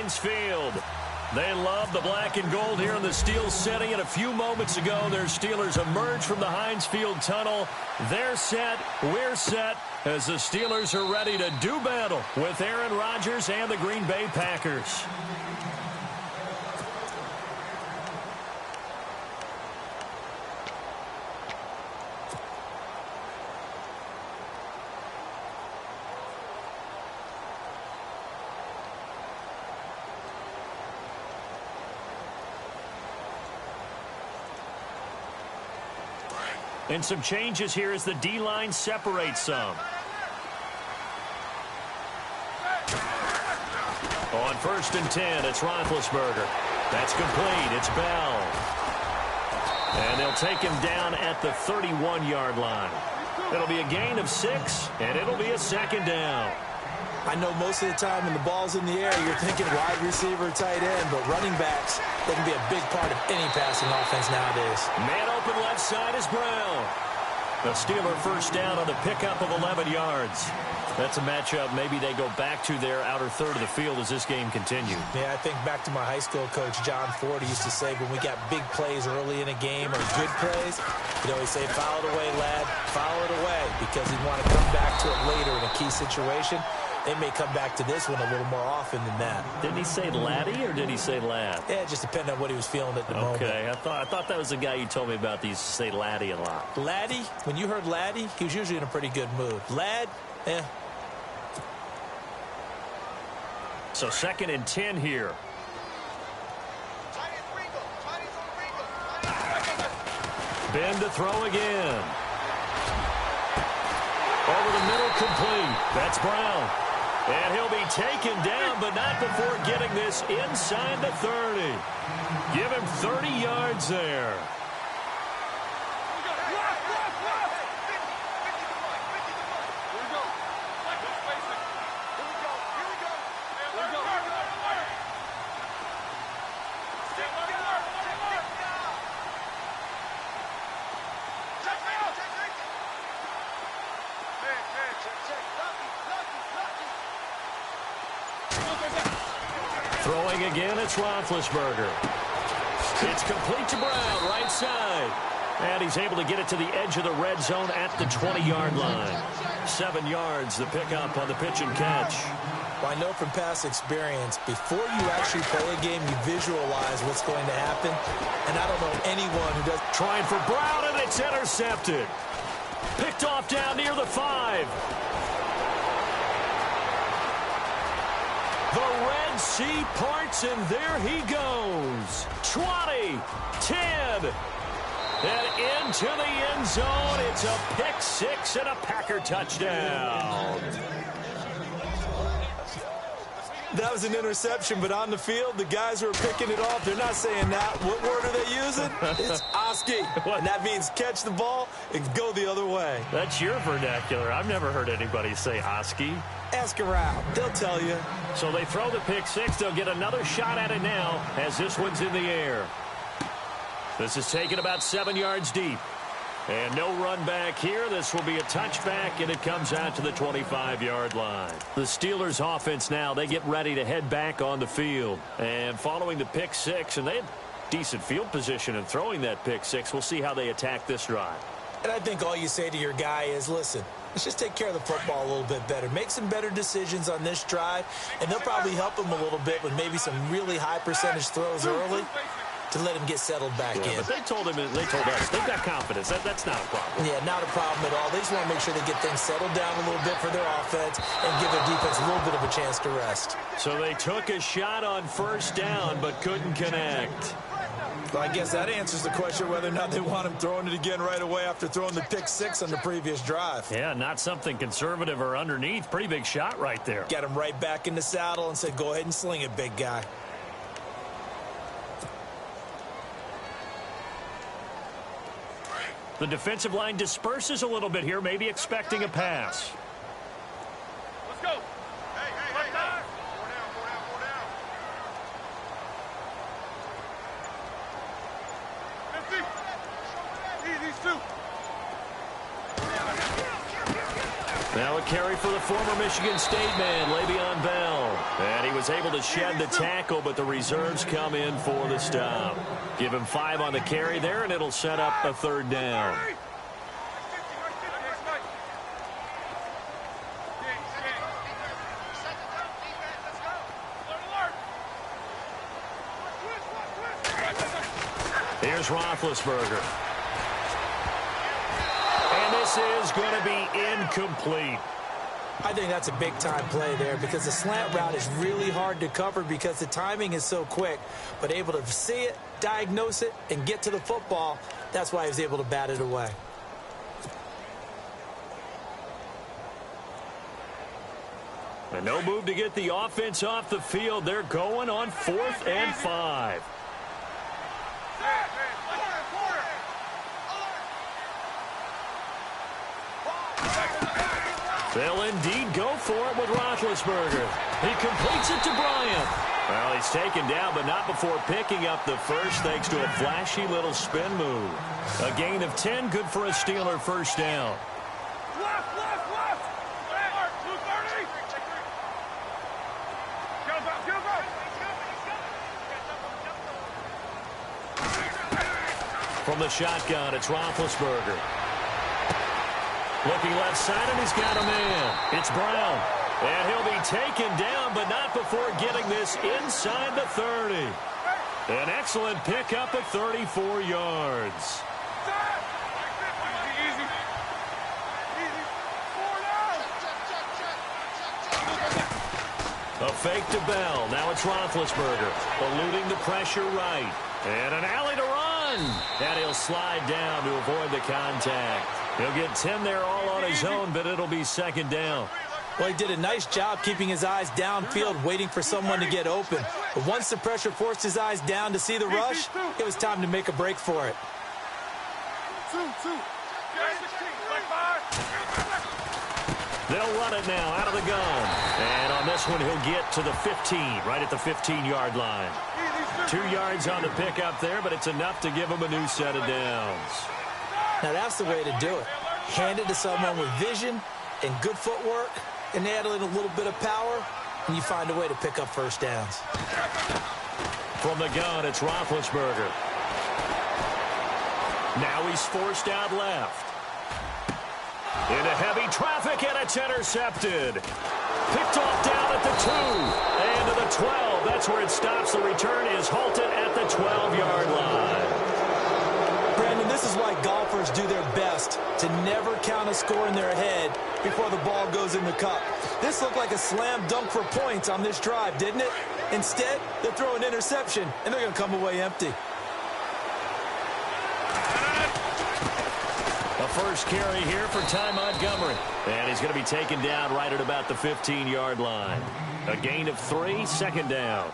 Heinz Field. They love the black and gold here in the Steel setting, and a few moments ago, their Steelers emerged from the Heinz Field tunnel. They're set, we're set, as the Steelers are ready to do battle with Aaron Rodgers and the Green Bay Packers. And some changes here as the D-line separates some. On 1st and 10, it's Roethlisberger. That's complete. It's Bell. And they'll take him down at the 31-yard line. It'll be a gain of 6, and it'll be a 2nd down. I know most of the time when the ball's in the air, you're thinking wide receiver, tight end, but running backs, they can be a big part of any passing offense nowadays. Man open left side is Brown. The Steeler first down on the pickup of 11 yards. That's a matchup maybe they go back to their outer third of the field as this game continues. Yeah, I think back to my high school coach, John Ford, used to say when we got big plays early in a game or good plays, he'd always say, foul it away, lad, foul it away, because he'd want to come back to it later in a key situation. They may come back to this one a little more often than that. Didn't he say laddie or did he say lad? Yeah, it just depended on what he was feeling at the moment. Okay, I thought that was the guy you told me about that used to say laddie a lot. Laddie, when you heard laddie, he was usually in a pretty good mood. Lad, So 2nd and 10 here. Ben to throw again. Over the middle, complete. That's Brown. And he'll be taken down, but not before getting this inside the 30. Give him 30 yards there. Throwing again, it's Roethlisberger. It's complete to Brown, right side. And he's able to get it to the edge of the red zone at the 20-yard line. 7 yards, the pickup on the pitch and catch. Well, I know from past experience, before you actually play a game, you visualize what's going to happen. And I don't know anyone who does. Trying for Brown, and it's intercepted. Picked off down near the 5. The Red Sea parts, and there he goes. 20, 10, and into the end zone. It's a pick 6 and a Packer touchdown. That was an interception, but on the field, the guys who are picking it off, they're not saying that. What word are they using? It's Oski. And that means catch the ball and go the other way. That's your vernacular. I've never heard anybody say Oski. Ask around. They'll tell you. So they throw the pick 6. They'll get another shot at it now as this one's in the air. This is taken about 7 yards deep. And no run back here. This will be a touchback, and it comes out to the 25-yard line. The Steelers offense now, they get ready to head back on the field. And following the pick 6, and they had decent field position in throwing that pick 6. We'll see how they attack this drive. And I think all you say to your guy is, listen, let's just take care of the football a little bit better. Make some better decisions on this drive, and they'll probably help him a little bit with maybe some really high percentage throws early to let him get settled back in. But they told us they've got confidence. That's not a problem. Yeah, not a problem at all. They just want to make sure they get things settled down a little bit for their offense and give their defense a little bit of a chance to rest. So they took a shot on 1st down but couldn't connect. Well, I guess that answers the question whether or not they want him throwing it again right away after throwing the pick 6 on the previous drive. Yeah, not something conservative or underneath. Pretty big shot right there. Got him right back in the saddle and said, go ahead and sling it, big guy. The defensive line disperses a little bit here, maybe expecting a pass. Let's go. Hey. Go down. Go down. 50. These two. Now Now a carry for the former Michigan State man, Le'Veon Bell. And he was able to shed the tackle, but the reserves come in for the stop. Give him 5 on the carry there, and it'll set up a 3rd down. Here's Roethlisberger. And this is going to be incomplete. I think that's a big-time play there because the slant route is really hard to cover because the timing is so quick. But able to see it, diagnose it, and get to the football, that's why he was able to bat it away. And no move to get the offense off the field. They're going on 4th and 5. They'll indeed go for it with Roethlisberger. He completes it to Bryant. Well, he's taken down, but not before picking up the first thanks to a flashy little spin move. A gain of 10, good for a Steeler first down. Left. 230. From the shotgun, it's Roethlisberger. Looking left side, and he's got a man. It's Brown. And he'll be taken down, but not before getting this inside the 30. An excellent pickup at 34 yards. Easy. 4 down. A fake to Bell. Now it's Roethlisberger. Eluding the pressure right. And an alley to run. And he'll slide down to avoid the contact. He'll get 10 there all on his own, but it'll be 2nd down. Well, he did a nice job keeping his eyes downfield, waiting for someone to get open. But once the pressure forced his eyes down to see the rush, it was time to make a break for it. 2. They'll run it now out of the gun. And on this one, he'll get to the 15, right at the 15-yard line. 2 yards on the pickup there, but it's enough to give him a new set of downs. Now, that's the way to do it. Hand it to someone with vision and good footwork, and add in a little bit of power, and you find a way to pick up first downs. From the gun, it's Roethlisberger. Now he's forced out left. Into heavy traffic, and it's intercepted. Picked off down at the 2. And to the 12. That's where it stops. The return is halted at the 12-yard line. Brandon, this is why golfers do their best to never count a score in their head before the ball goes in the cup. This looked like a slam dunk for points on this drive, didn't it? Instead, they throw an interception, and they're going to come away empty. A first carry here for Ty Montgomery. And he's going to be taken down right at about the 15-yard line. A gain of 3, 2nd down.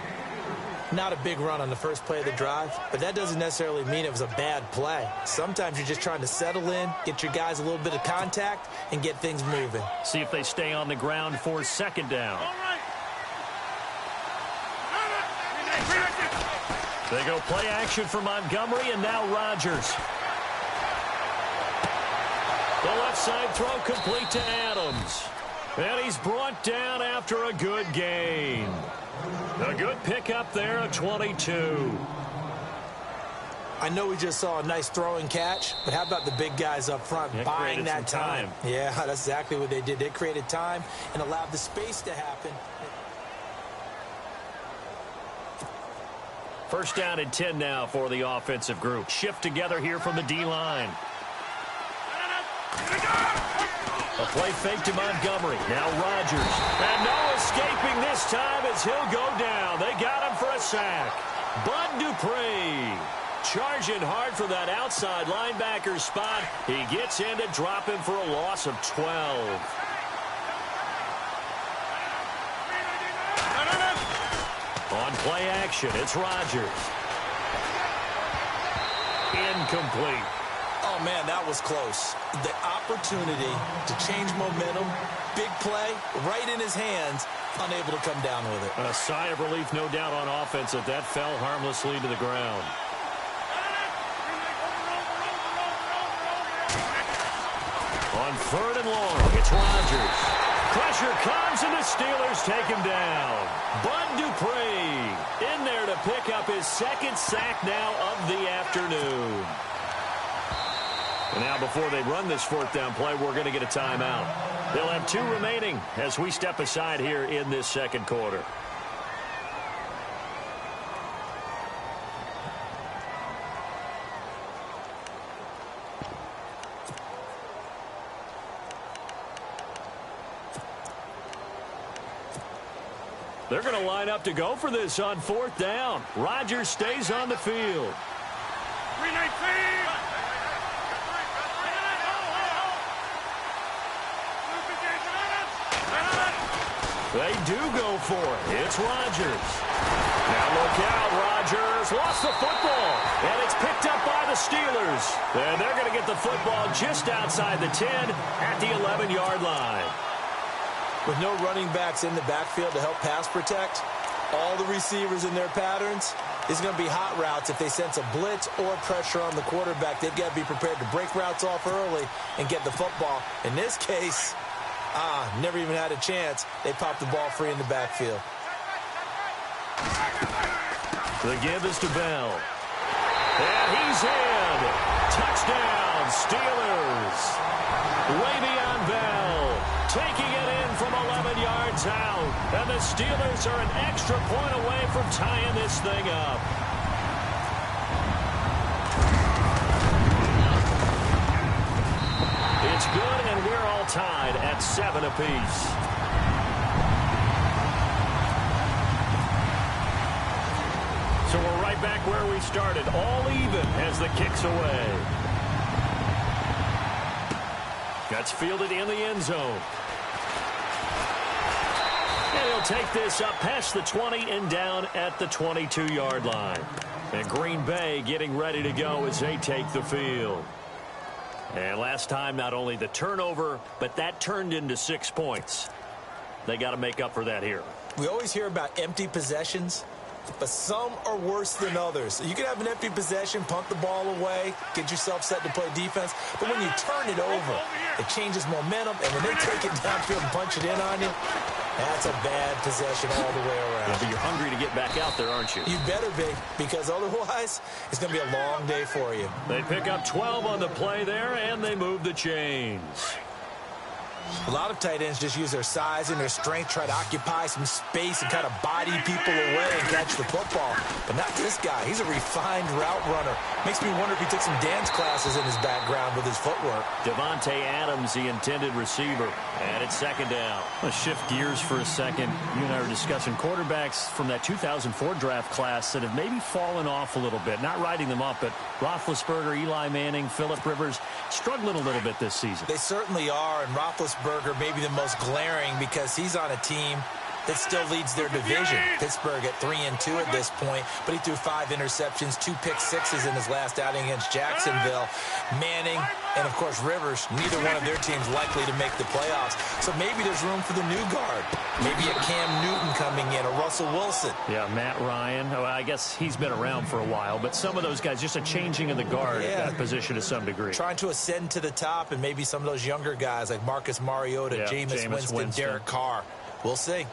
Not a big run on the first play of the drive, but that doesn't necessarily mean it was a bad play. Sometimes you're just trying to settle in, get your guys a little bit of contact, and get things moving. See if they stay on the ground for 2nd down. They go play action for Montgomery, and now Rodgers. The left side throw complete to Adams. And he's brought down after a good gain. A good pickup there at 22. I know we just saw a nice throw and catch, but how about the big guys up front buying that time? Yeah, that's exactly what they did. They created time and allowed the space to happen. First down and 10 now for the offensive group. Shift together here from the D-line. A play fake to Montgomery. Now Rodgers. And no escaping this time as he'll go down. They got him for a sack. Bud Dupree charging hard for that outside linebacker spot. He gets in to drop him for a loss of 12. On play action, it's Rodgers. Incomplete. Oh, man, that was close. The opportunity to change momentum, big play, right in his hands, unable to come down with it. A sigh of relief, no doubt, on offense that fell harmlessly to the ground. On 3rd and long, it's Rodgers. Pressure comes, and the Steelers take him down. Bud Dupree in there to pick up his 2nd sack now of the afternoon. And now before they run this 4th down play, we're going to get a timeout. They'll have 2 remaining as we step aside here in this 2nd quarter. They're going to line up to go for this on 4th down. Rodgers stays on the field. 319. They do go for it. It's Rodgers. Now look out, Rodgers lost the football, and it's picked up by the Steelers. And they're going to get the football just outside the 10 at the 11-yard line. With no running backs in the backfield to help pass protect, all the receivers in their patterns, it's going to be hot routes. If they sense a blitz or pressure on the quarterback, they've got to be prepared to break routes off early and get the football. In this case, never even had a chance. They popped the ball free in the backfield. The give is to Bell. And he's in. Touchdown, Steelers. Way beyond Bell. Taking it in from 11 yards out. And the Steelers are an extra point away from tying this thing up. It's good, and we're all tied at 7 apiece. So we're right back where we started, all even as the kick's away. That's fielded in the end zone. And he'll take this up past the 20 and down at the 22-yard line. And Green Bay getting ready to go as they take the field. And last time, not only the turnover, but that turned into 6 points. They got to make up for that here. We always hear about empty possessions, but some are worse than others. You can have an empty possession, punt the ball away, get yourself set to play defense, but when you turn it over, it changes momentum, and when they take it downfield and punch it in on you, that's a bad possession all the way around. Yeah, but you're hungry to get back out there, aren't you? You better be, because otherwise, it's going to be a long day for you. They pick up 12 on the play there, and they move the chains. A lot of tight ends just use their size and their strength, try to occupy some space and kind of body people away and catch the football. But not this guy. He's a refined route runner. Makes me wonder if he took some dance classes in his background with his footwork. Devontae Adams, the intended receiver, and it's 2nd down. Let's shift gears for a second. You and I were discussing quarterbacks from that 2004 draft class that have maybe fallen off a little bit. Not riding them up, but Roethlisberger, Eli Manning, Phillip Rivers struggling a little bit this season. They certainly are, and Roethlisberger may be the most glaring because he's on a team that still leads their division. Pittsburgh at 3-2 at this point, but he threw 5 interceptions, 2 pick-sixes in his last outing against Jacksonville. Manning and, of course, Rivers, neither one of their teams likely to make the playoffs. So maybe there's room for the new guard. Maybe a Cam Newton coming in, or Russell Wilson. Yeah, Matt Ryan. Well, I guess he's been around for a while, but some of those guys, just a changing of the guard at that position to some degree. Trying to ascend to the top, and maybe some of those younger guys like Marcus Mariota, Jameis Winston, Derek Carr. We'll see.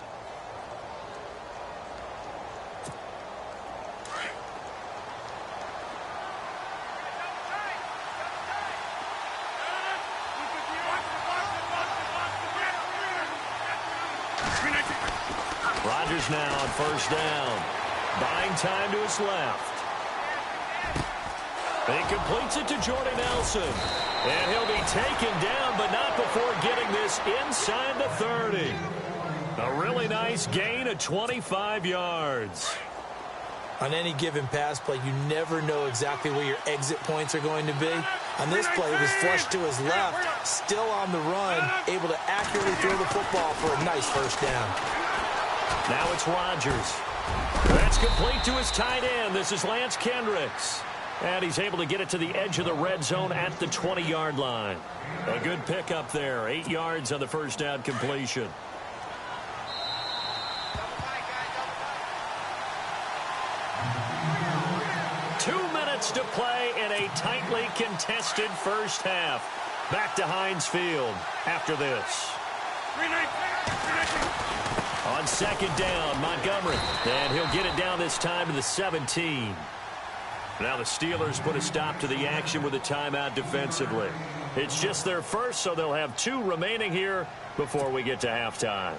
Rodgers now on 1st down. Buying time to his left. He completes it to Jordy Nelson. And he'll be taken down, but not before getting this inside the 30. A really nice gain of 25 yards. On any given pass play, you never know exactly where your exit points are going to be. On this play, he was flushed to his left, still on the run, able to accurately throw the football for a nice 1st down. Now it's Rodgers. That's complete to his tight end. This is Lance Kendricks. And he's able to get it to the edge of the red zone at the 20-yard line. A good pickup there. 8 yards on the 1st down completion. Two minutes to play in a tightly contested 1st half. Back to Heinz Field after this. On second down, Montgomery. And he'll get it down this time to the 17. Now the Steelers put a stop to the action with a timeout defensively. It's just their first, so they'll have 2 remaining here before we get to halftime.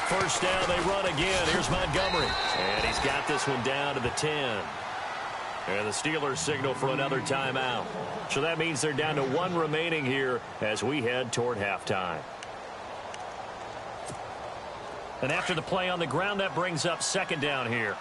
First down, they run again. Here's Montgomery. And he's got this one down to the 10. And the Steelers signal for another timeout. So that means they're down to 1 remaining here as we head toward halftime. And after the play on the ground, that brings up second down here.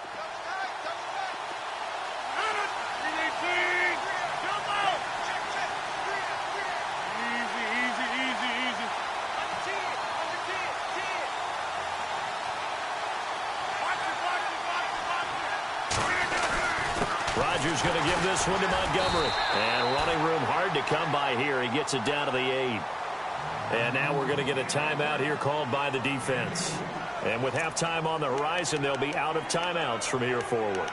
Rodgers going to give this one to Montgomery. And running room hard to come by here. He gets it down to the 8. And now we're going to get a timeout here called by the defense. And with halftime on the horizon, they'll be out of timeouts from here forward.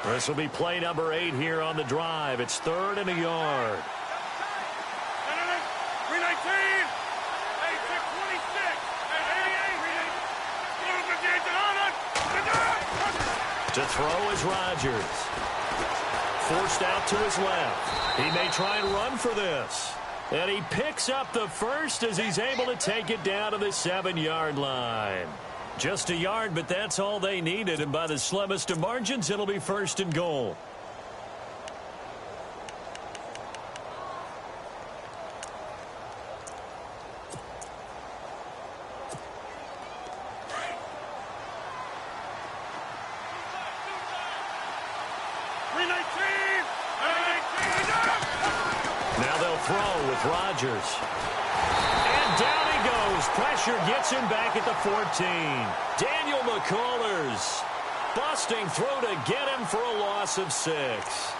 This will be play number 8 here on the drive. It's 3rd and a yard. To throw is Rodgers. Forced out to his left. He may try and run for this. And he picks up the first as he's able to take it down to the 7-yard line. Just a yard, but that's all they needed. And by the slimmest of margins, it'll be 1st and goal. Rodgers. And down he goes. Pressure gets him back at the 14. Daniel McCullers busting through to get him for a loss of 6.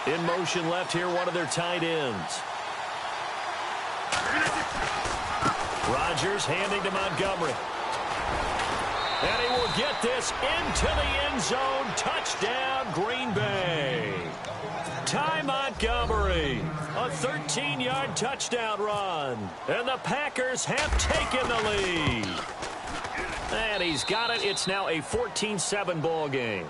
In motion left here, one of their tight ends. Rodgers handing to Montgomery. And he will get this into the end zone. Touchdown, Green Bay. Ty Montgomery, a 13-yard touchdown run. And the Packers have taken the lead. And he's got it. It's now a 14-7 ball game.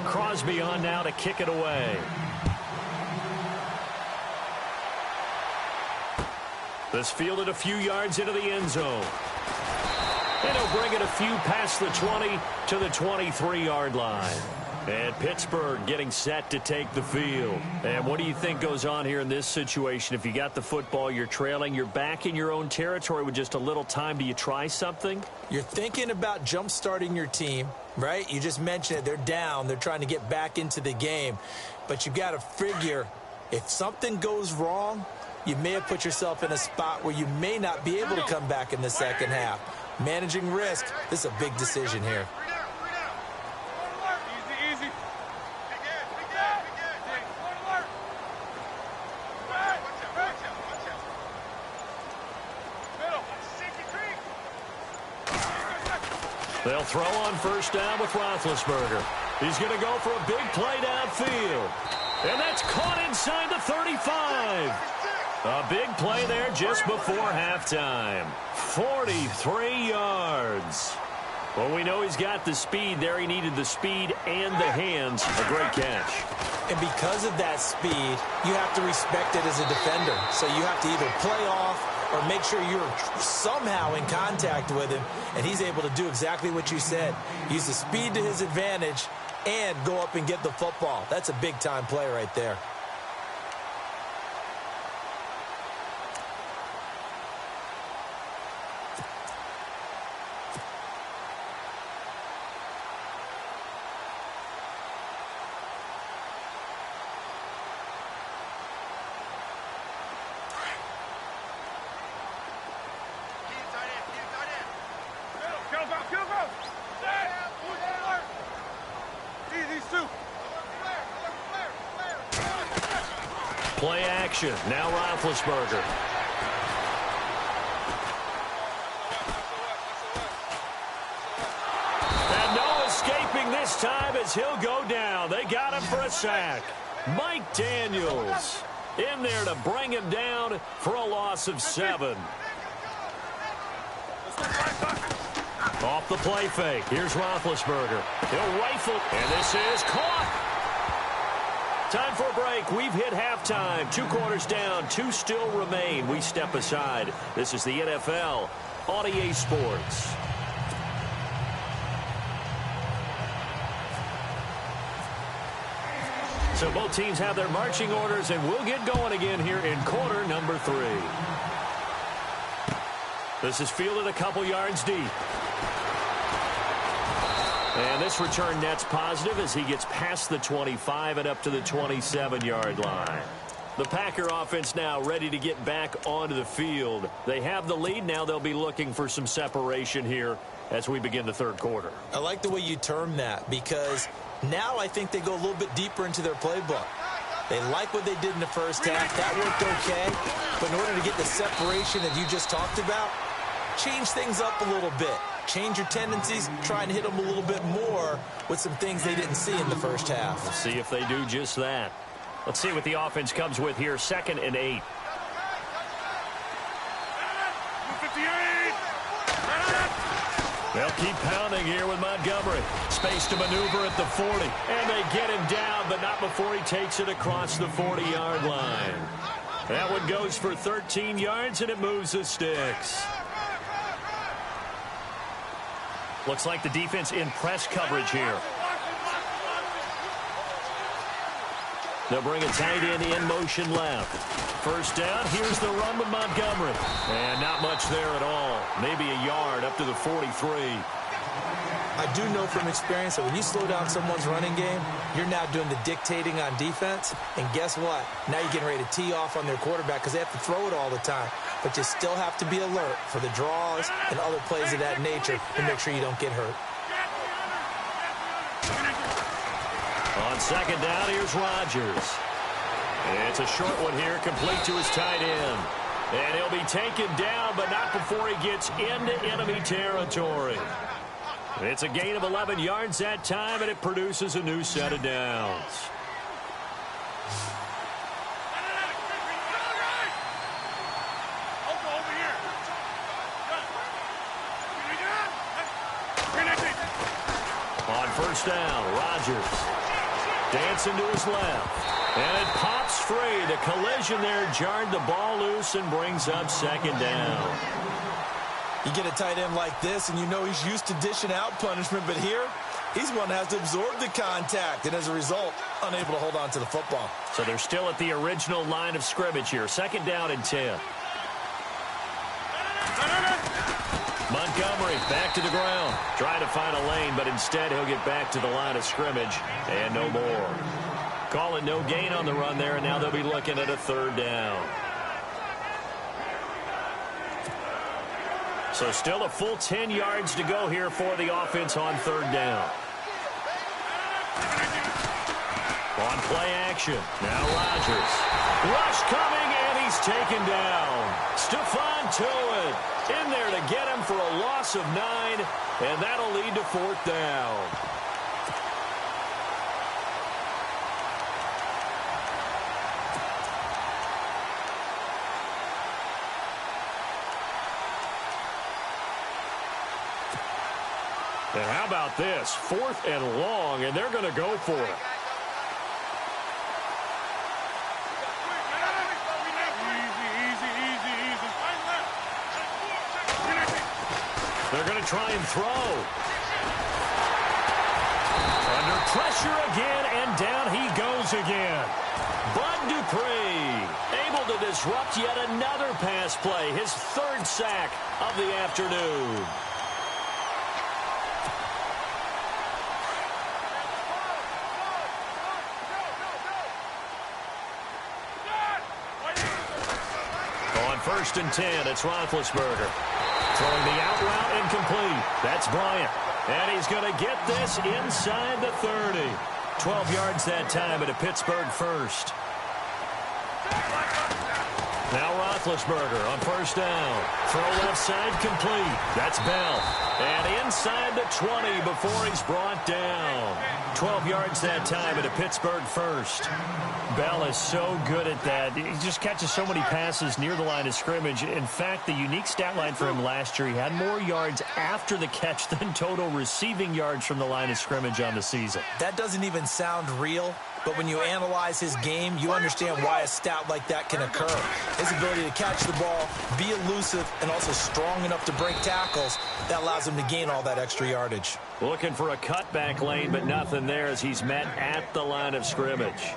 Crosby on now to kick it away. This fielded a few yards into the end zone. And he'll bring it a few past the 20 to the 23-yard line. And Pittsburgh getting set to take the field. And what do you think goes on here in this situation? If you got the football, you're trailing, you're back in your own territory with just a little time. Do you try something? You're thinking about jump-starting your team, right? You just mentioned it. They're down. They're trying to get back into the game. But you got to figure if something goes wrong, you may have put yourself in a spot where you may not be able to come back in the second half. Managing risk, this is a big decision here. They'll throw on first down with Roethlisberger. He's going to go for a big play downfield. And that's caught inside the 35. A big play there just before halftime. 43 yards. Well, we know he's got the speed there. He needed the speed and the hands. A great catch. And because of that speed, you have to respect it as a defender. So you have to either play off or make sure you're somehow in contact with him, and he's able to do exactly what you said. Use the speed to his advantage and go up and get the football. That's a big-time play right there. Play action. Now Roethlisberger. And no escaping this time as he'll go down. They got him for a sack. Mike Daniels in there to bring him down for a loss of 7. Off the play fake. Here's Roethlisberger. He'll rifle. And this is caught. Time for a break. We've hit halftime. 2 quarters down. 2 still remain. We step aside. This is the NFL on EA Sports. So both teams have their marching orders, and we'll get going again here in quarter number 3. This is fielded a couple yards deep. And this return net's positive as he gets past the 25 and up to the 27-yard line. The Packer offense now ready to get back onto the field. They have the lead. Now they'll be looking for some separation here as we begin the third quarter. I like the way you term that, because now I think they go a little bit deeper into their playbook. They like what they did in the first half. That worked okay. But in order to get the separation that you just talked about, change things up a little bit. Change your tendencies, try and hit them a little bit more with some things they didn't see in the first half. We'll see if they do just that. Let's see what the offense comes with here. 2nd and 8. They'll keep pounding here with Montgomery. Space to maneuver at the 40. And they get him down, but not before he takes it across the 40-yard line. That one goes for 13 yards, and it moves the sticks. Looks like the defense in press coverage here. They'll bring a tight end in motion left. First down, here's the run with Montgomery. And not much there at all. Maybe a yard up to the 43. I do know from experience that when you slow down someone's running game, you're now doing the dictating on defense. And guess what? Now you're getting ready to tee off on their quarterback because they have to throw it all the time. But you still have to be alert for the draws and other plays of that nature to make sure you don't get hurt. On 2nd down, here's Rodgers. It's a short one here, complete to his tight end. And he'll be taken down, but not before he gets into enemy territory. It's a gain of 11 yards that time, and it produces a new set of downs. On 1st down, Rodgers dancing to his left. And it pops free. The collision there jarred the ball loose and brings up 2nd down. You get a tight end like this, and you know he's used to dishing out punishment, but here, he's one that has to absorb the contact, and as a result, unable to hold on to the football. So they're still at the original line of scrimmage here. 2nd down and 10. Montgomery back to the ground. Trying to find a lane, but instead he'll get back to the line of scrimmage, and no more. Call it no gain on the run there, and now they'll be looking at a 3rd down. So still a full 10 yards to go here for the offense on 3rd down. On play action, now Rodgers. Rush coming, and he's taken down. Stephon Tuitt in there to get him for a loss of 9, and that'll lead to 4th down. And how about this? 4th and long, and they're going to go for it. They're going to try and throw. Under pressure again, and down he goes again. Bud Dupree able to disrupt yet another pass play, his 3rd sack of the afternoon. On 1st and 10, it's Roethlisberger. Throwing the out route incomplete. That's Bryant. And he's going to get this inside the 30. 12 yards that time at a Pittsburgh 1st. Now Roethlisberger on 1st down. Throw left side complete. That's Bell. And inside the 20 before he's brought down. 12 yards that time at a Pittsburgh 1st. Bell is so good at that. He just catches so many passes near the line of scrimmage. In fact, the unique stat line for him last year, he had more yards after the catch than total receiving yards from the line of scrimmage on the season. That doesn't even sound real, but when you analyze his game, you understand why a stat like that can occur. His ability to catch the ball, be elusive, and also strong enough to break tackles, that allows him to gain all that extra yardage. Looking for a cutback lane, but nothing there as he's met at the line of scrimmage.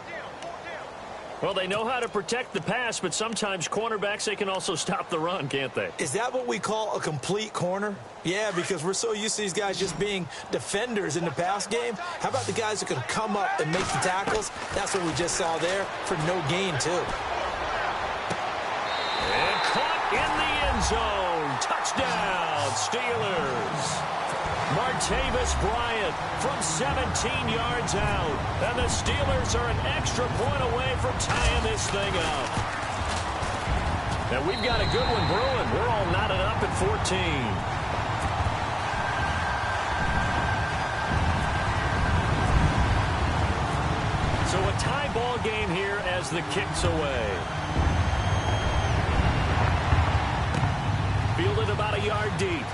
Well, they know how to protect the pass, but sometimes cornerbacks, they can also stop the run, can't they? Is that what we call a complete corner? Yeah, because we're so used to these guys just being defenders in the pass game. How about the guys who can come up and make the tackles? That's what we just saw there for no gain, too. And caught in the end zone. Touchdown, Steelers. Martavis Bryant from 17 yards out. And the Steelers are an extra point away from tying this thing up. And we've got a good one brewing. We're all knotted up at 14. So a tie ball game here as the kick's away. Fielded about a yard deep.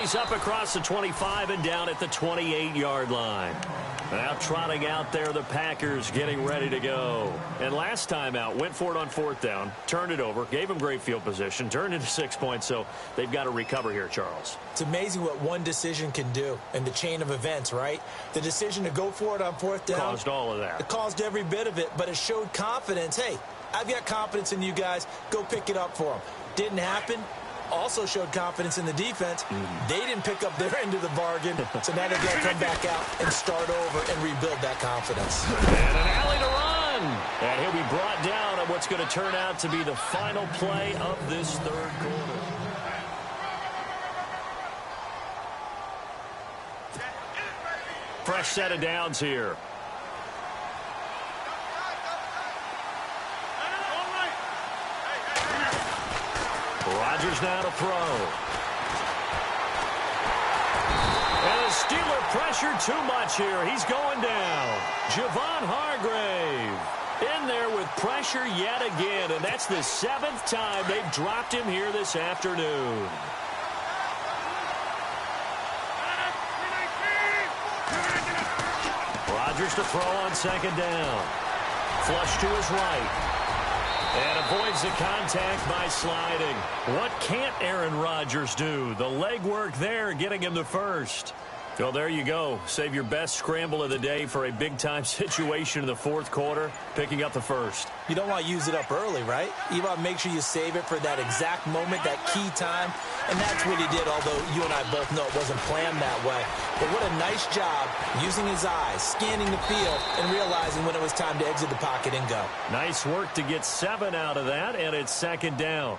He's up across the 25 and down at the 28-yard line. Now trotting out there, the Packers getting ready to go. And last time out, went for it on 4th down, turned it over, gave him great field position, turned into 6 points, so they've got to recover here, Charles. It's amazing what one decision can do in the chain of events, right? The decision to go for it on 4th down. Caused all of that. It caused every bit of it, but it showed confidence. Hey, I've got confidence in you guys. Go pick it up for them. Didn't happen. Also showed confidence in the defense. They didn't pick up their end of the bargain, so now they've got to come back out and start over and rebuild that confidence. And an alley to run. And he'll be brought down on what's going to turn out to be the final play of this 3rd quarter. Fresh set of downs here. Rodgers now to throw. And the Steeler pressure too much here. He's going down. Javon Hargrave in there with pressure yet again. And that's the 7th time they've dropped him here this afternoon. Rodgers to throw on 2nd down. Flush to his right. And avoids the contact by sliding. What can't Aaron Rodgers do? The legwork there getting him the first. Well, there you go. Save your best scramble of the day for a big-time situation in the 4th quarter, picking up the first. You don't want to use it up early, right? You want to make sure you save it for that exact moment, that key time. And that's what he did, although you and I both know it wasn't planned that way. But what a nice job using his eyes, scanning the field, and realizing when it was time to exit the pocket and go. Nice work to get 7 out of that, and it's 2nd down.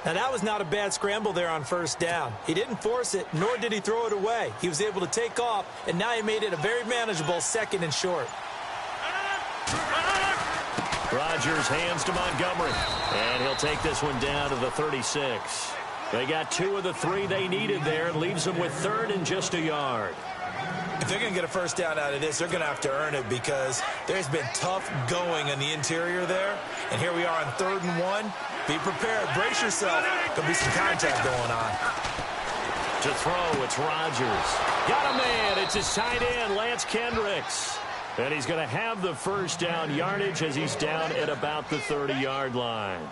Now, that was not a bad scramble there on 1st down. He didn't force it, nor did he throw it away. He was able to take off, and now he made it a very manageable 2nd and short. Rodgers hands to Montgomery, and he'll take this one down to the 36. They got 2 of the 3 they needed there, and leaves them with 3rd and just a yard. If they're going to get a first down out of this, they're going to have to earn it because there's been tough going in the interior there. And here we are on 3rd and 1. Be prepared. Brace yourself. Could be some contact going on. To throw, it's Rodgers. Got a man. It's his tight end, Lance Kendricks. And he's going to have the first down yardage as he's down at about the 30-yard line.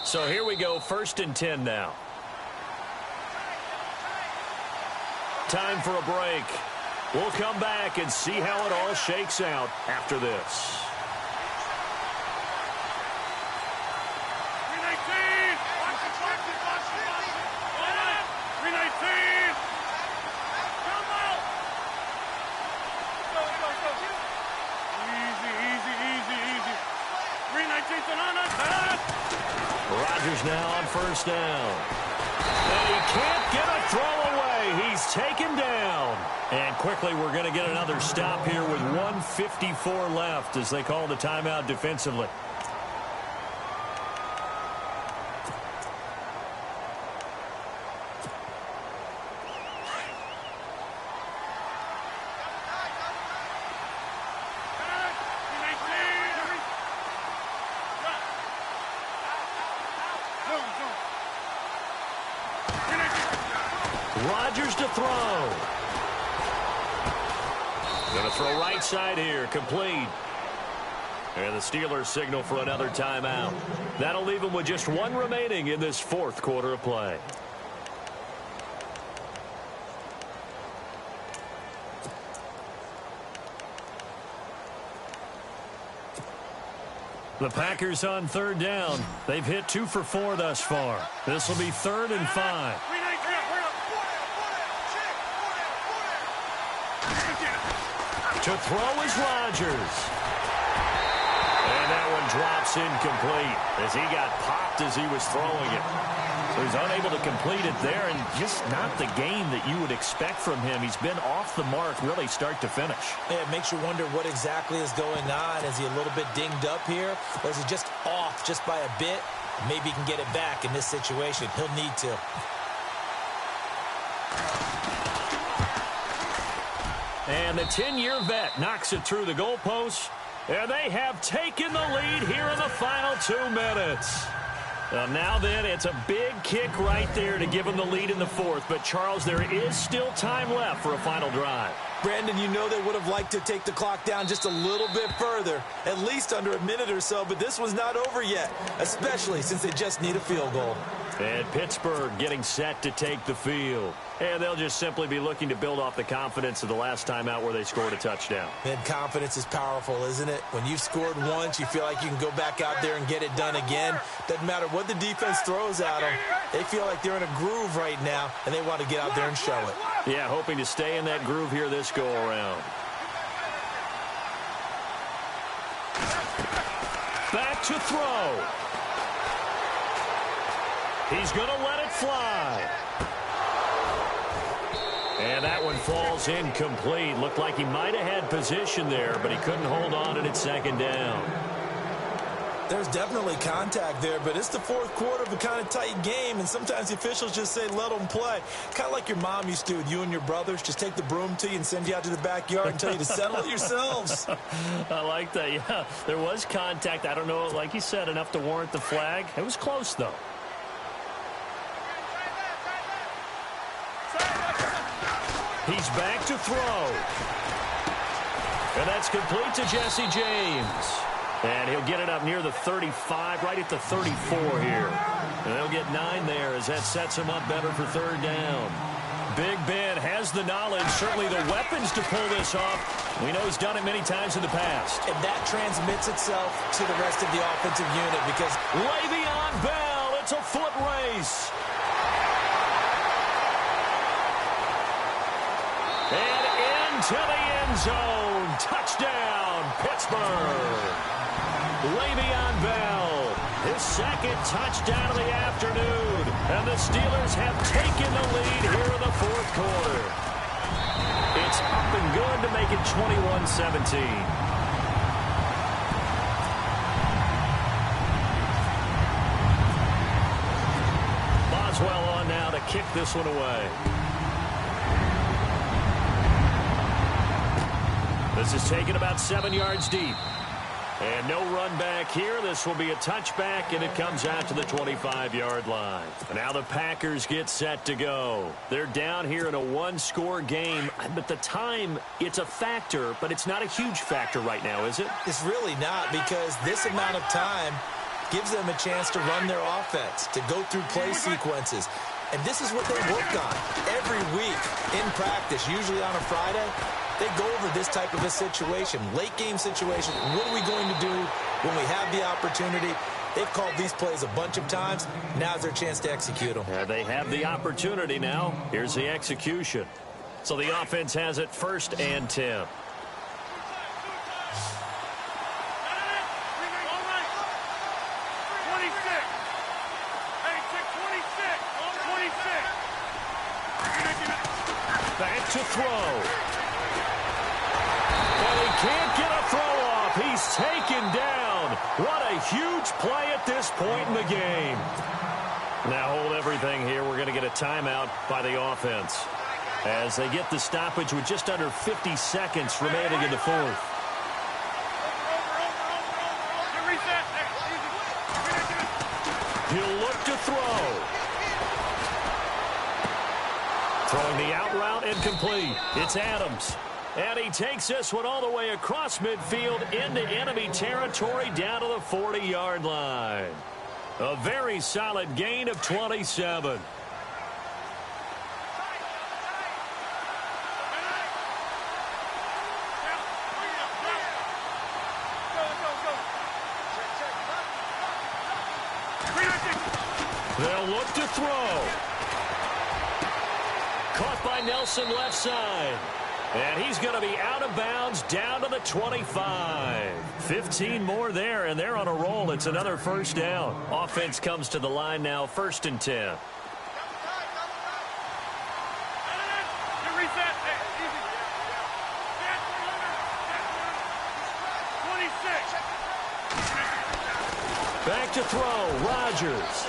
So here we go, 1st and 10 now. Time for a break. We'll come back and see how it all shakes out after this. 319! Watch it! 319! Come out! Go. Easy. 319's on us. Rodgers now on 1st down. And he can't get a throw away. He's taken down. And quickly we're going to get another stop here with 1:54 left as they call the timeout defensively. Rodgers to throw. Going to throw right side here, complete. And the Steelers signal for another timeout. That'll leave them with just 1 remaining in this 4th quarter of play. The Packers on 3rd down. They've hit 2 for 4 thus far. This will be 3rd and 5. To throw is Rodgers. And that one drops incomplete as he got popped as he was throwing it. So he's unable to complete it there, and just not the game that you would expect from him. He's been off the mark really start to finish. Yeah, it makes you wonder what exactly is going on. Is he a little bit dinged up here? Or is he just off just by a bit? Maybe he can get it back in this situation. He'll need to. And the 10-year vet knocks it through the goalpost. And they have taken the lead here in the final 2 minutes. Now then, it's a big kick right there to give them the lead in the 4th. But, Charles, there is still time left for a final drive. Brandon, you know they would have liked to take the clock down just a little bit further, at least under a minute or so, but this was not over yet, especially since they just need a field goal. And Pittsburgh getting set to take the field. And they'll just simply be looking to build off the confidence of the last time out where they scored a touchdown. And confidence is powerful, isn't it? When you've scored once, you feel like you can go back out there and get it done again. Doesn't matter what the defense throws at them. They feel like they're in a groove right now, and they want to get out there and show it. Yeah, hoping to stay in that groove here this go-around. Back to throw. He's going to let it fly. And that one falls incomplete. Looked like he might have had position there, but he couldn't hold on and it's 2nd down. There's definitely contact there, but it's the 4th quarter of a kind of tight game, and sometimes the officials just say, let them play. Kind of like your mom used to with you and your brothers. Just take the broom to you and send you out to the backyard and tell you to settle it yourselves. I like that, yeah. There was contact. I don't know, like you said, enough to warrant the flag. It was close, though. He's back to throw. And that's complete to Jesse James. And he'll get it up near the 35, right at the 34 here. And they'll get 9 there as that sets him up better for 3rd down. Big Ben has the knowledge, certainly the weapons to pull this off. We know he's done it many times in the past. And that transmits itself to the rest of the offensive unit because Le'Veon Bell, it's a foot race. And into the end zone. Touchdown, Pittsburgh. Le'Veon Bell, his 2nd touchdown of the afternoon. And the Steelers have taken the lead here in the 4th quarter. It's up and good to make it 21-17. Criswell on now to kick this one away. This is taken about 7 yards deep. And no run back here. This will be a touchback, and it comes out to the 25-yard line. Now the Packers get set to go. They're down here in a one-score game. But the time, it's a factor, but it's not a huge factor right now, is it? It's really not, because this amount of time gives them a chance to run their offense, to go through play sequences. And this is what they work on every week in practice, usually on a Friday. They go over this type of a situation, late-game situation. What are we going to do when we have the opportunity? They've called these plays a bunch of times. Now's their chance to execute them. Yeah, they have the opportunity now. Here's the execution. So the offense has it 1st and 10. Back to throw. Can't get a throw off. He's taken down. What a huge play at this point in the game. Now hold everything here. We're going to get a timeout by the offense as they get the stoppage with just under 50 seconds remaining in the fourth. He'll look to throw. Throwing the out route incomplete. It's Adams. And he takes this one all the way across midfield into enemy territory down to the 40-yard line. A very solid gain of 27. They'll look to throw. Caught by Nelson left side. And he's going to be out of bounds down to the 25. 15 more there, and they're on a roll. It's another first down. Offense comes to the line now, 1st and 10. Back to throw, Rodgers.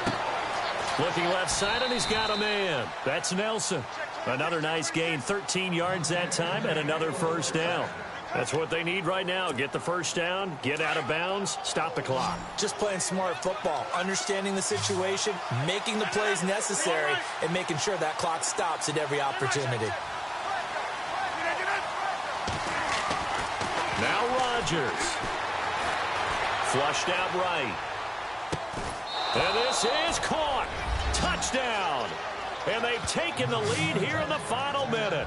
Looking left side, and he's got a man. That's Nelson. Another nice gain, 13 yards that time, and another first down. That's what they need right now. Get the first down, get out of bounds, stop the clock. Just playing smart football, understanding the situation, making the plays necessary, and making sure that clock stops at every opportunity. Now Rodgers. Flushed out right. And this is caught. Touchdown. And they've taken the lead here in the final minute.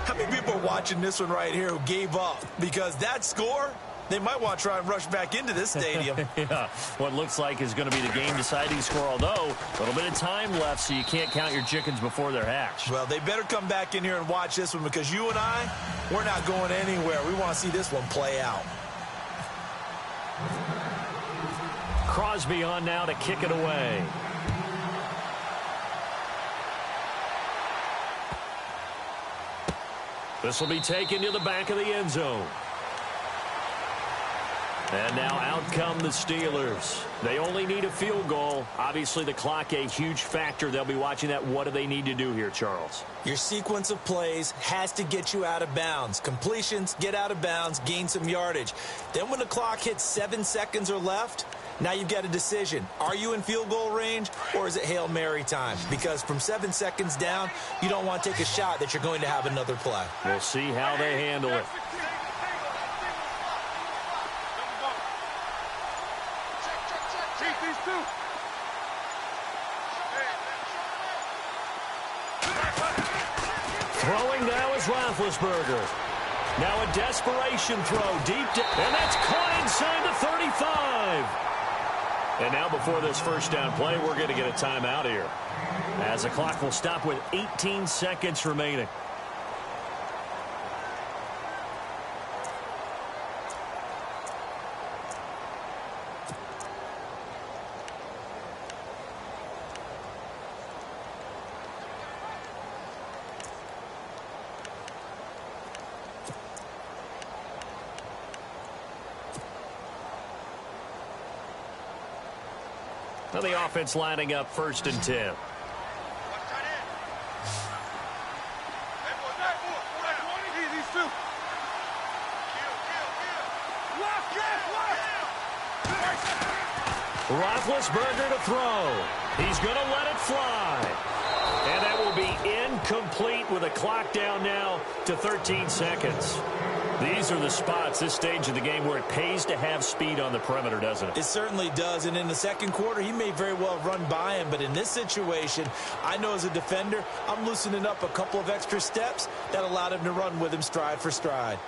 How many people are watching this one right here who gave up? Because that score, they might want to try and rush back into this stadium. Yeah, what looks like is going to be the game-deciding score, although a little bit of time left, so you can't count your chickens before they're hatched. Well, they better come back in here and watch this one, because you and I, we're not going anywhere. We want to see this one play out. Crosby on now to kick it away. This will be taken to the back of the end zone. And now out come the Steelers. They only need a field goal. Obviously, the clock a huge factor. They'll be watching that. What do they need to do here, Charles? Your sequence of plays has to get you out of bounds. Completions, get out of bounds, gain some yardage. Then when the clock hits 7 seconds or left, now you've got a decision. Are you in field goal range, or is it Hail Mary time? Because from 7 seconds down, you don't want to take a shot that you're going to have another play. We'll see how they handle it. Throwing now is Roethlisberger. Now a desperation throw deep, and that's caught inside the 35. And now before this first down play, we're going to get a timeout here, as the clock will stop with 18 seconds remaining. Now the offense lining up 1st and 10. Roethlisberger to throw. He's going to let it fly. And that will be incomplete with a clock down now to 13 seconds. These are the spots, this stage of the game, where it pays to have speed on the perimeter, doesn't it? It certainly does, and in the second quarter, he may very well run by him, but in this situation, I know as a defender, I'm loosening up a couple of extra steps that allowed him to run with him stride for stride.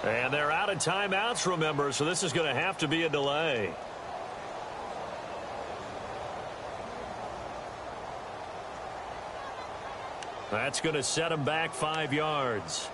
And they're out of timeouts, remember, so this is going to have to be a delay. That's going to set him back 5 yards.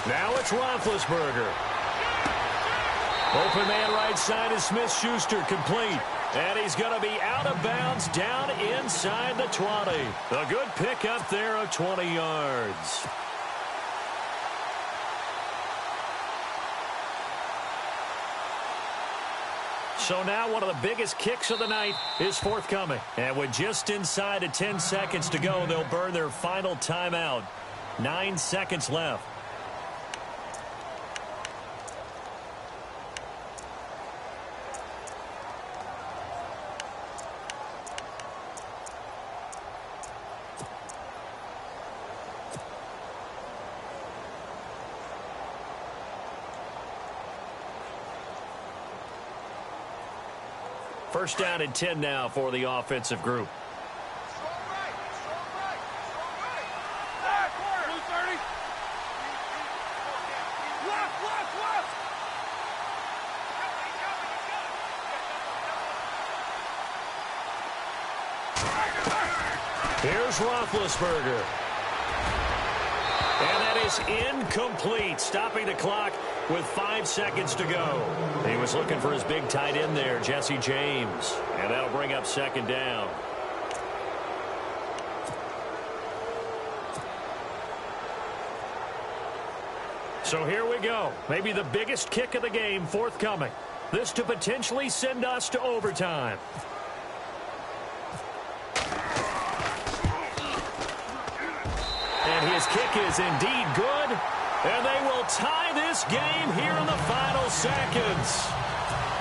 Now it's Roethlisberger. Open man right side is Smith-Schuster, complete. And he's going to be out of bounds down inside the 20. A good pickup there of 20 yards. So now one of the biggest kicks of the night is forthcoming. And with just inside of 10 seconds to go, they'll burn their final timeout. 9 seconds left. First down and 10 now for the offensive group. Here's Roethlisberger. And that is incomplete, stopping the clock with 5 seconds to go. He was looking for his big tight end there, Jesse James. And that'll bring up second down. So here we go. Maybe the biggest kick of the game forthcoming. This to potentially send us to overtime. And his kick is indeed good. And they will tie this game here in the final seconds.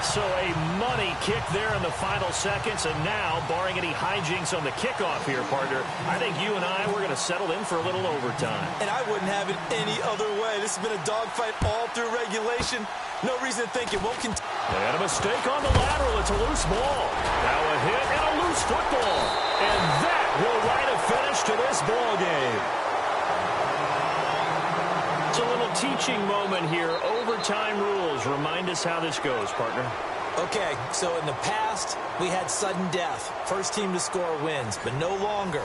So a money kick there in the final seconds. And now, barring any hijinks on the kickoff here, partner, I think you and I, we're going to settle in for a little overtime. And I wouldn't have it any other way. This has been a dogfight all through regulation. No reason to think it won't continue. And a mistake on the lateral. It's a loose ball. Now a hit and a loose football. And that will write a finish to this ball game. It's a little teaching moment here. Overtime rules. Remind us how this goes, partner. Okay, so in the past, we had sudden death. First team to score wins, but no longer.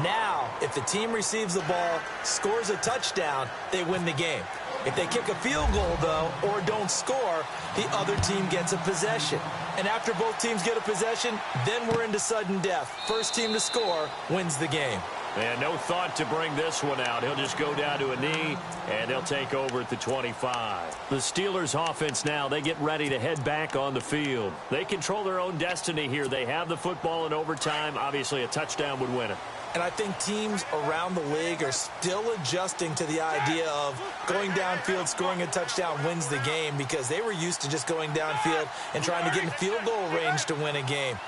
Now, if the team receives the ball, scores a touchdown, they win the game. If they kick a field goal, though, or don't score, the other team gets a possession. And after both teams get a possession, then we're into sudden death. First team to score wins the game. And no thought to bring this one out. He'll just go down to a knee, and they'll take over at the 25. The Steelers offense now, they get ready to head back on the field. They control their own destiny here. They have the football in overtime. Obviously, a touchdown would win it. And I think teams around the league are still adjusting to the idea of going downfield, scoring a touchdown wins the game, because they were used to just going downfield and trying to get in field goal range to win a game.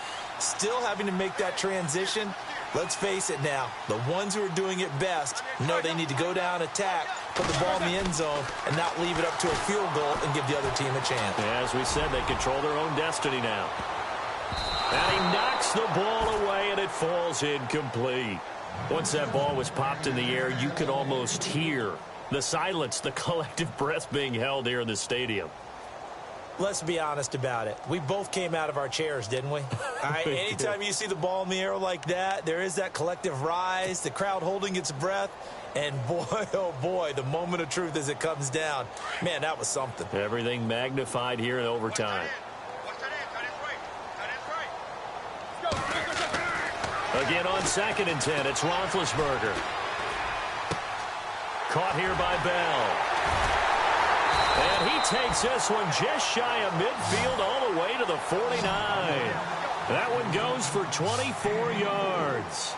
Still having to make that transition. Let's face it now, the ones who are doing it best know they need to go down, attack, put the ball in the end zone, and not leave it up to a field goal and give the other team a chance. As we said, they control their own destiny now. And he knocks the ball away, and it falls incomplete. Once that ball was popped in the air, you could almost hear the silence, the collective breath being held here in the stadium. Let's be honest about it. We both came out of our chairs, didn't we? All right, anytime you see the ball in the air like that, there is that collective rise, the crowd holding its breath, and boy, oh boy, the moment of truth as it comes down. Man, that was something. Everything magnified here in overtime. Again on 2nd and 10, it's Roethlisberger. Caught here by Bell. And he takes this one just shy of midfield all the way to the 49. That one goes for 24 yards.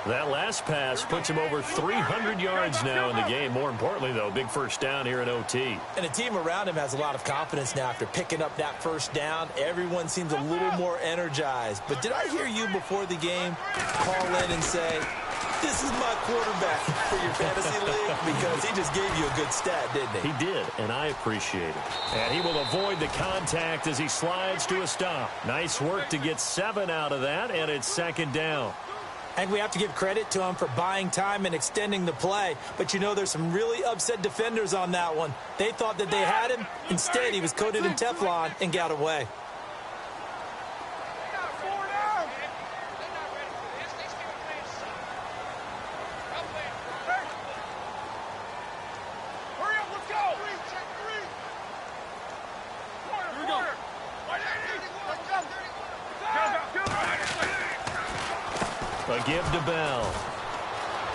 That last pass puts him over 300 yards now in the game. More importantly, though, big first down here in OT. And the team around him has a lot of confidence now after picking up that first down. Everyone seems a little more energized. But did I hear you before the game call in and say, this is my quarterback for your fantasy league? Because he just gave you a good stat, didn't he? He did, and I appreciate it. And he will avoid the contact as he slides to a stop. Nice work to get 7 out of that, and it's 2nd down. And we have to give credit to him for buying time and extending the play. But, you know, there's some really upset defenders on that one. They thought that they had him. Instead, he was coated in Teflon and got away. A give to Bell.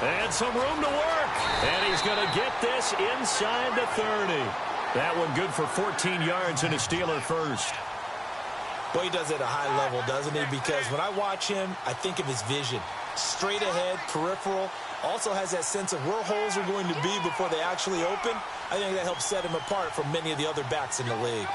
And some room to work. And he's going to get this inside the 30. That one good for 14 yards and a Steeler first. Well, he does it at a high level, doesn't he? Because when I watch him, I think of his vision. Straight ahead, peripheral. Also has that sense of where holes are going to be before they actually open. I think that helps set him apart from many of the other backs in the league.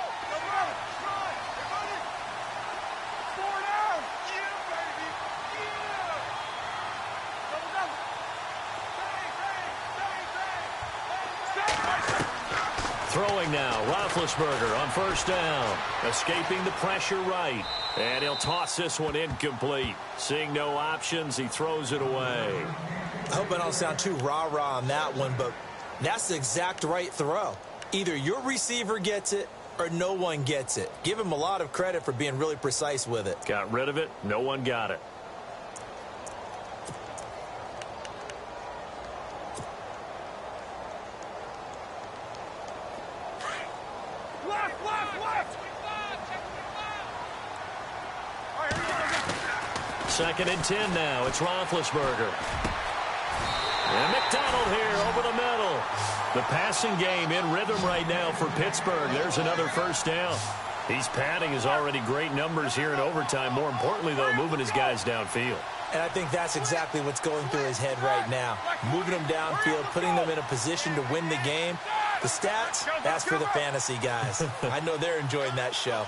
Throwing now, Roethlisberger on first down. Escaping the pressure right. And he'll toss this one incomplete. Seeing no options, he throws it away. I hope I don't sound too rah-rah on that one, but that's the exact right throw. Either your receiver gets it or no one gets it. Give him a lot of credit for being really precise with it. Got rid of it. No one got it. Second and 10 now. It's Roethlisberger. And McDonald here over the middle. The passing game in rhythm right now for Pittsburgh. There's another first down. He's padding his already great numbers here in overtime. More importantly, though, moving his guys downfield. And I think that's exactly what's going through his head right now. Moving them downfield, putting them in a position to win the game. The stats, that's for the fantasy guys. I know they're enjoying that show.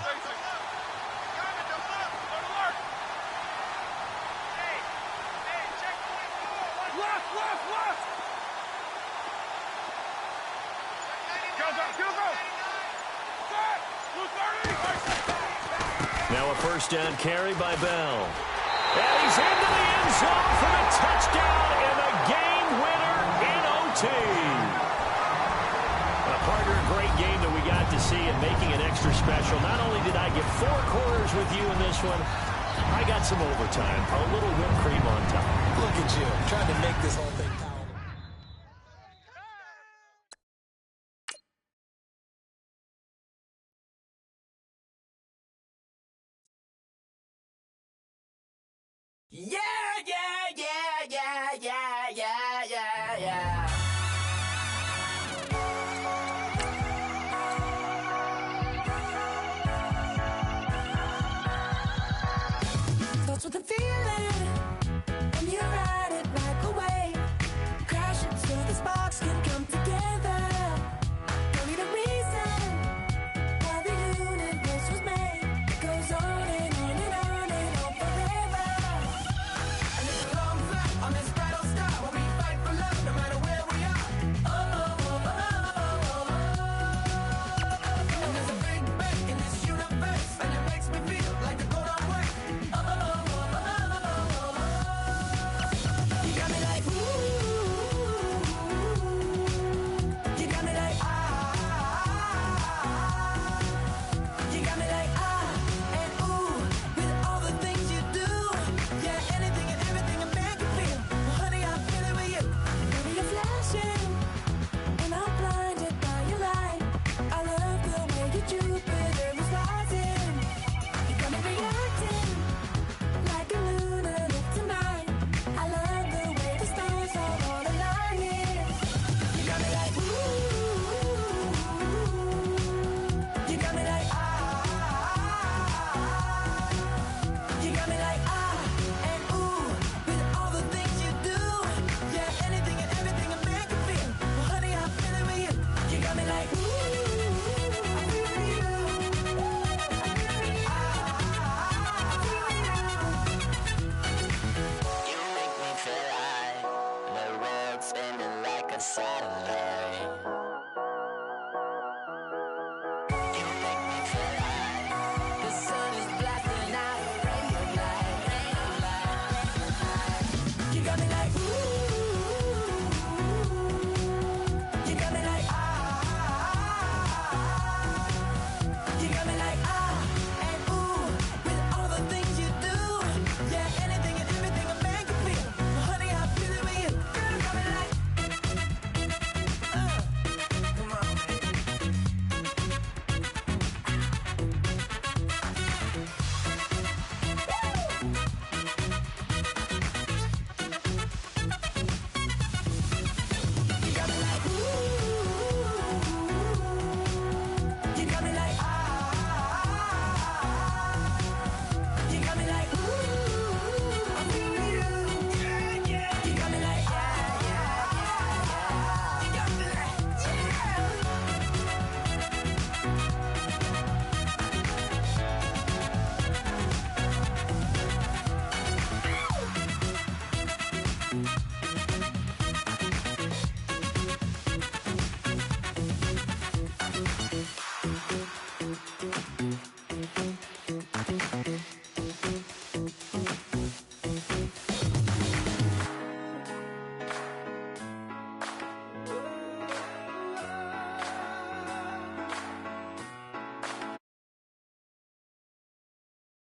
Now a first down carry by Bell. And he's into the end zone for the touchdown and the game winner in OT. A partner, a great game that we got to see and making it extra special. Not only did I get 4 quarters with you in this one, I got some overtime, a little whipped cream on top. Look at you, trying to make this whole thing palatable. Yeah, yeah, yeah, yeah, yeah, yeah, yeah, yeah. Starts with a feeling when you ride it like a wave. Crash it so the sparks can come together. Don't need a reason why the universe was made. It goes on and on and on and on forever. satellite.